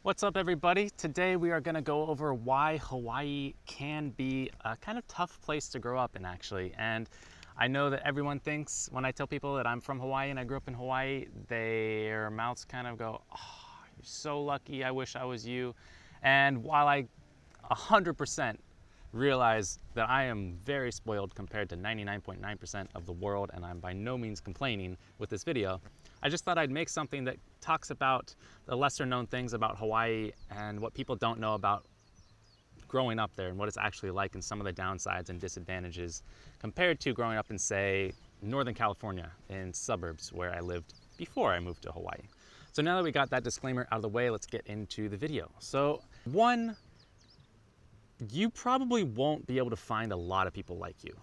What's up, everybody? Today we are going to go over why Hawaii can be a kind of tough place to grow up in, actually. And I know that everyone thinks when I tell people that I'm from Hawaii and I grew up in Hawaii, their mouths kind of go, "Oh, you're so lucky. I wish I was you." And while I 100% realize that I am very spoiled compared to 99.9% of the world, and I'm by no means complaining with this video, I just thought I'd make something that talks about the lesser known things about Hawaii and what people don't know about growing up there and what it's actually like and some of the downsides and disadvantages compared to growing up in, say, Northern California in suburbs where I lived before I moved to Hawaii. So now that we got that disclaimer out of the way, let's get into the video. So one, you probably won't be able to find a lot of people like you.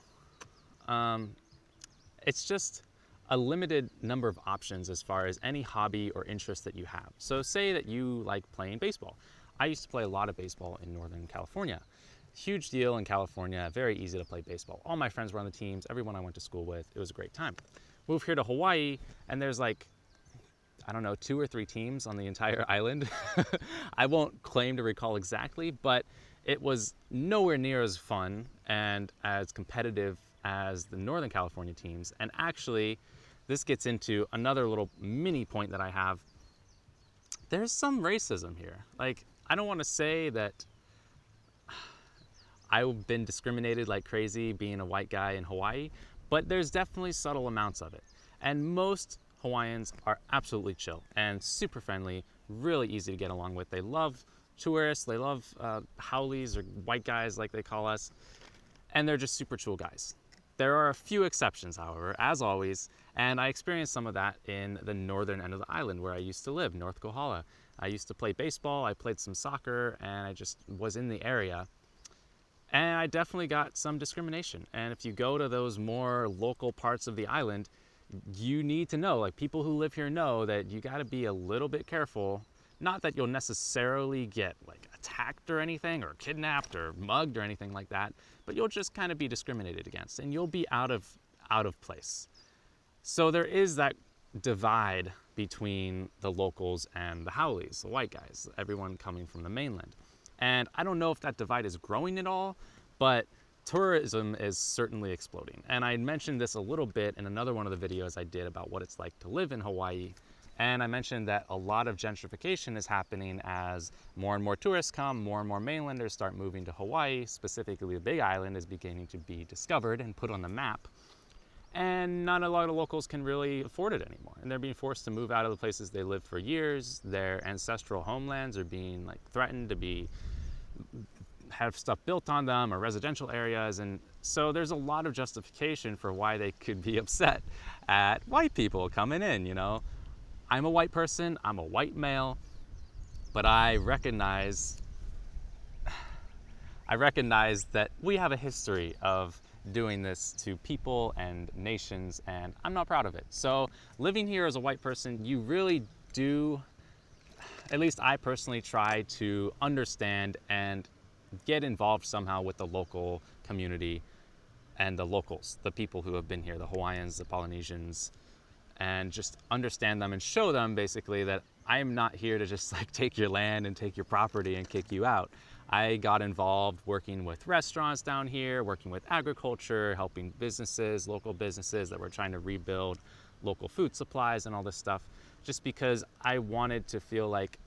It's just a limited number of options as far as any hobby or interest that you have. So say that you like playing baseball. I used to play a lot of baseball in Northern California. Huge deal in California, very easy to play baseball. All my friends were on the teams, everyone I went to school with, it was a great time. Move here to Hawaii and there's like, I don't know, 2 or 3 teams on the entire island. I won't claim to recall exactly, but it was nowhere near as fun and as competitive as the Northern California teams. And actually, this gets into another little mini point that I have. There's some racism here. Like, I don't want to say that I've been discriminated like crazy being a white guy in Hawaii, but there's definitely subtle amounts of it. And most Hawaiians are absolutely chill and super friendly, really easy to get along with. They love tourists, they love haoles, or white guys like they call us, and they're just super chill guys. There are a few exceptions, however, as always, and I experienced some of that in the northern end of the island where I used to live, North Kohala. I used to play baseball, I played some soccer, and I just was in the area. And I definitely got some discrimination. And if you go to those more local parts of the island, you need to know, like people who live here know that you got to be a little bit careful. Not that you'll necessarily get like attacked or anything, or kidnapped or mugged or anything like that, but you'll just kind of be discriminated against and you'll be out of place. So there is that divide between the locals and the haoles, the white guys, everyone coming from the mainland. And I don't know if that divide is growing at all, but tourism is certainly exploding. And I mentioned this a little bit in another one of the videos I did about what it's like to live in Hawaii. And I mentioned that a lot of gentrification is happening as more and more tourists come, more and more mainlanders start moving to Hawaii. Specifically, the Big Island is beginning to be discovered and put on the map. And not a lot of locals can really afford it anymore. And they're being forced to move out of the places they lived for years. Their ancestral homelands are being threatened to have stuff built on them, or residential areas. And so there's a lot of justification for why they could be upset at white people coming in, you know. I'm a white person, I'm a white male, but I recognize that we have a history of doing this to people and nations, and I'm not proud of it. So living here as a white person, you really do, at least I personally try to understand and get involved somehow with the local community and the locals, the people who have been here, the Hawaiians, the Polynesians, and just understand them and show them basically that I'm not here to just take your land and take your property and kick you out. I got involved working with restaurants down here, working with agriculture, helping businesses, local businesses that were trying to rebuild local food supplies and all this stuff, just because I wanted to feel like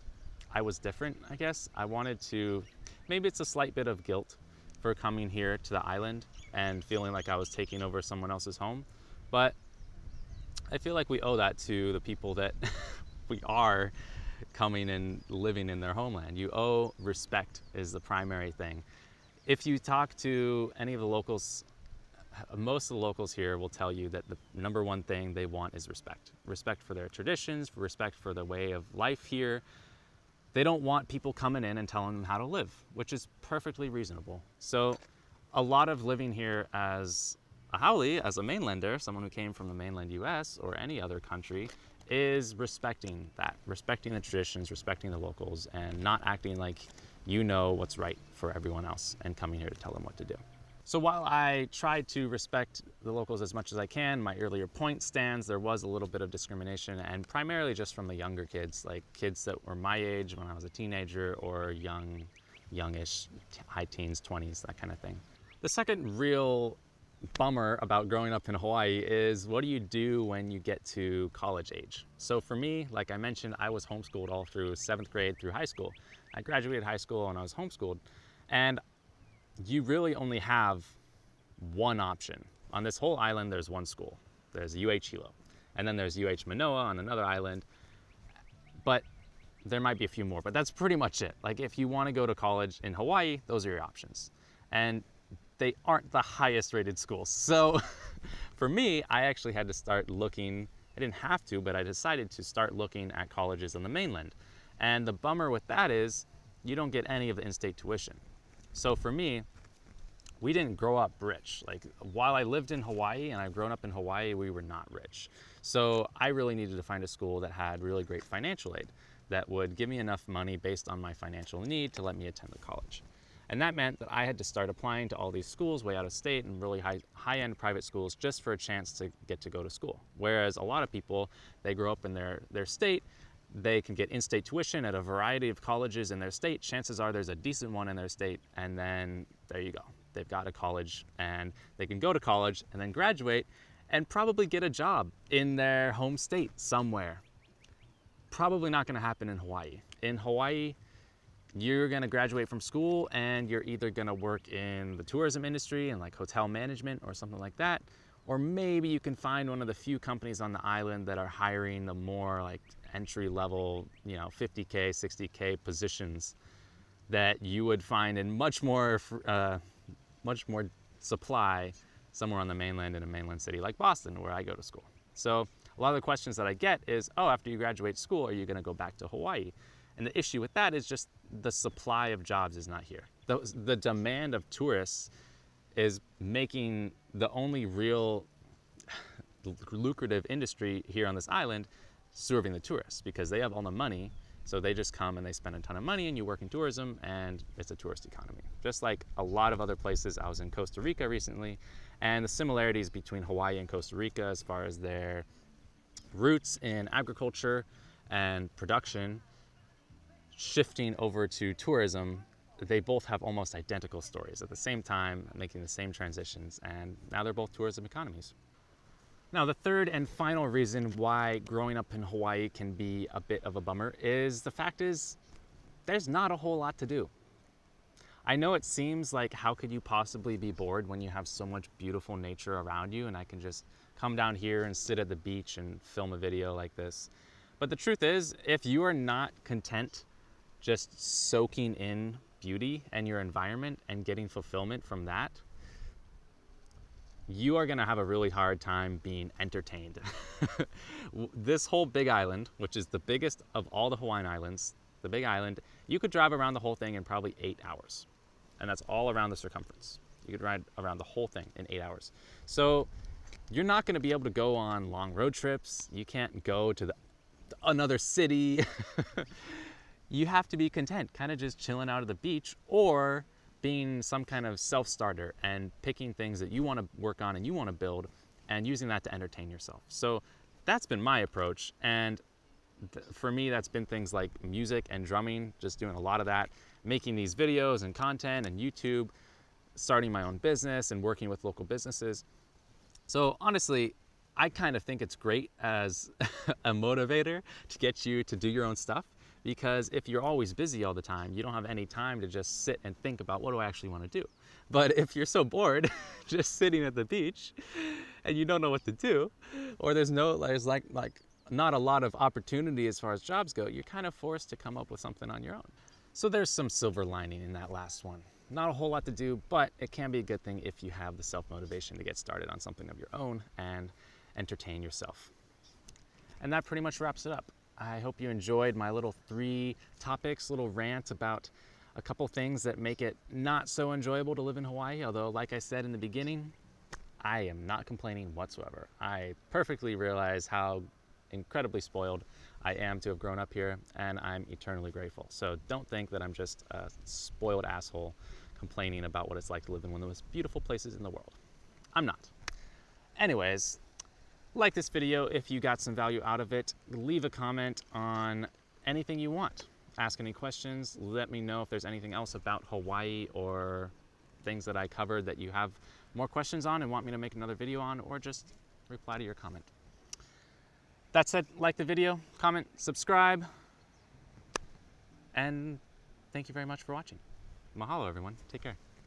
I was different, I guess. I wanted to, maybe it's a slight bit of guilt for coming here to the island and feeling like I was taking over someone else's home, but I feel like we owe that to the people that we are coming and living in their homeland. You owe respect is the primary thing. If you talk to any of the locals, most of the locals here will tell you that the number one thing they want is respect. Respect for their traditions, respect for the way of life here. They don't want people coming in and telling them how to live, which is perfectly reasonable. So a lot of living here as a haole, as a mainlander, someone who came from the mainland US or any other country, is respecting that, respecting the traditions, respecting the locals, and not acting like you know what's right for everyone else and coming here to tell them what to do. So while I tried to respect the locals as much as I can, my earlier point stands, there was a little bit of discrimination, and primarily just from the younger kids, like kids that were my age when I was a teenager, or youngish, high teens, 20s, that kind of thing. The second real bummer about growing up in Hawaii is, what do you do when you get to college age? So for me, like I mentioned, I was homeschooled all through 7th grade through high school. I graduated high school and I was homeschooled, and you really only have one option. On this whole island, there's one school. There's UH Hilo, and then there's UH Manoa on another island, but there might be a few more, but that's pretty much it. Like, if you want to go to college in Hawaii, those are your options. And they aren't the highest rated schools. So for me, I actually had to start looking. I didn't have to, but I decided to start looking at colleges on the mainland. And the bummer with that is you don't get any of the in-state tuition. So for me, we didn't grow up rich. Like, while I lived in Hawaii and I've grown up in Hawaii, we were not rich. So I really needed to find a school that had really great financial aid, that would give me enough money based on my financial need to let me attend the college. And that meant that I had to start applying to all these schools way out of state, and really high-end private schools, just for a chance to get to go to school. Whereas a lot of people, they grow up in their state, they can get in-state tuition at a variety of colleges in their state. Chances are there's a decent one in their state, and then there you go. They've got a college, and they can go to college and then graduate and probably get a job in their home state somewhere. Probably not going to happen in Hawaii. In Hawaii, you're going to graduate from school and you're either going to work in the tourism industry and like hotel management or something like that, or maybe you can find one of the few companies on the island that are hiring the more like entry level, 50K, 60K positions that you would find in much more supply somewhere on the mainland, in a mainland city like Boston, where I go to school. So a lot of the questions that I get is, oh, after you graduate school, are you going to go back to Hawaii? And the issue with that is just the supply of jobs is not here. The demand of tourists is making the only real lucrative industry here on this island serving the tourists, because they have all the money. So they just come and they spend a ton of money, and you work in tourism, and it's a tourist economy. Just like a lot of other places. I was in Costa Rica recently, and the similarities between Hawaii and Costa Rica as far as their roots in agriculture and production shifting over to tourism, they both have almost identical stories at the same time, making the same transitions, and now they're both tourism economies. Now, the third and final reason why growing up in Hawaii can be a bit of a bummer is the fact is there's not a whole lot to do. I know it seems like, how could you possibly be bored when you have so much beautiful nature around you, and I can just come down here and sit at the beach and film a video like this. But the truth is, if you are not content just soaking in beauty and your environment and getting fulfillment from that, you are going to have a really hard time being entertained. This whole big island, which is the biggest of all the Hawaiian islands, the big island, you could drive around the whole thing in probably 8 hours. And that's all around the circumference. You could ride around the whole thing in 8 hours. So you're not going to be able to go on long road trips. You can't go to another city. You have to be content, kind of just chilling out at the beach, or being some kind of self-starter and picking things that you want to work on and you want to build, and using that to entertain yourself. So that's been my approach. And for me, that's been things like music and drumming, just doing a lot of that, making these videos and content and YouTube, starting my own business and working with local businesses. So honestly, I kind of think it's great as a motivator to get you to do your own stuff, because if you're always busy all the time, you don't have any time to just sit and think about, what do I actually want to do? But if you're so bored just sitting at the beach and you don't know what to do, or there's like not a lot of opportunity as far as jobs go, you're kind of forced to come up with something on your own. So there's some silver lining in that last one. Not a whole lot to do, but it can be a good thing if you have the self-motivation to get started on something of your own and entertain yourself. And that pretty much wraps it up. I hope you enjoyed my little 3 topics, little rant about a couple things that make it not so enjoyable to live in Hawaii. Although, like I said in the beginning, I am not complaining whatsoever. I perfectly realize how incredibly spoiled I am to have grown up here, and I'm eternally grateful. So don't think that I'm just a spoiled asshole complaining about what it's like to live in one of the most beautiful places in the world. I'm not. Anyways, like this video if you got some value out of it. Leave a comment on anything you want. Ask any questions. Let me know if there's anything else about Hawaii or things that I covered that you have more questions on and want me to make another video on, or just reply to your comment. That said, like the video, comment, subscribe, and thank you very much for watching. Mahalo, everyone. Take care.